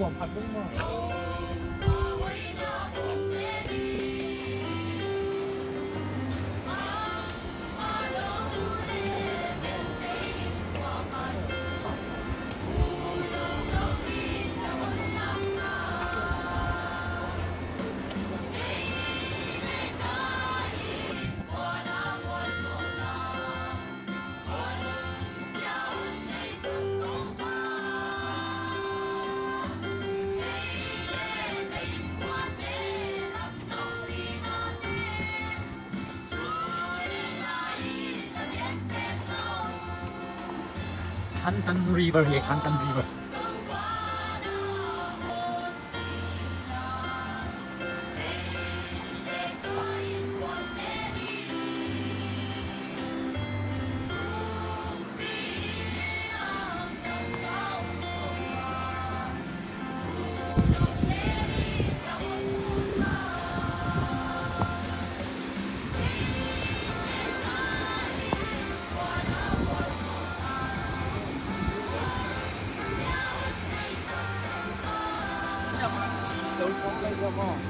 ขวบผัดบุ้งหม้อHantan River here, Hantan River. Đâu có lấy ra mò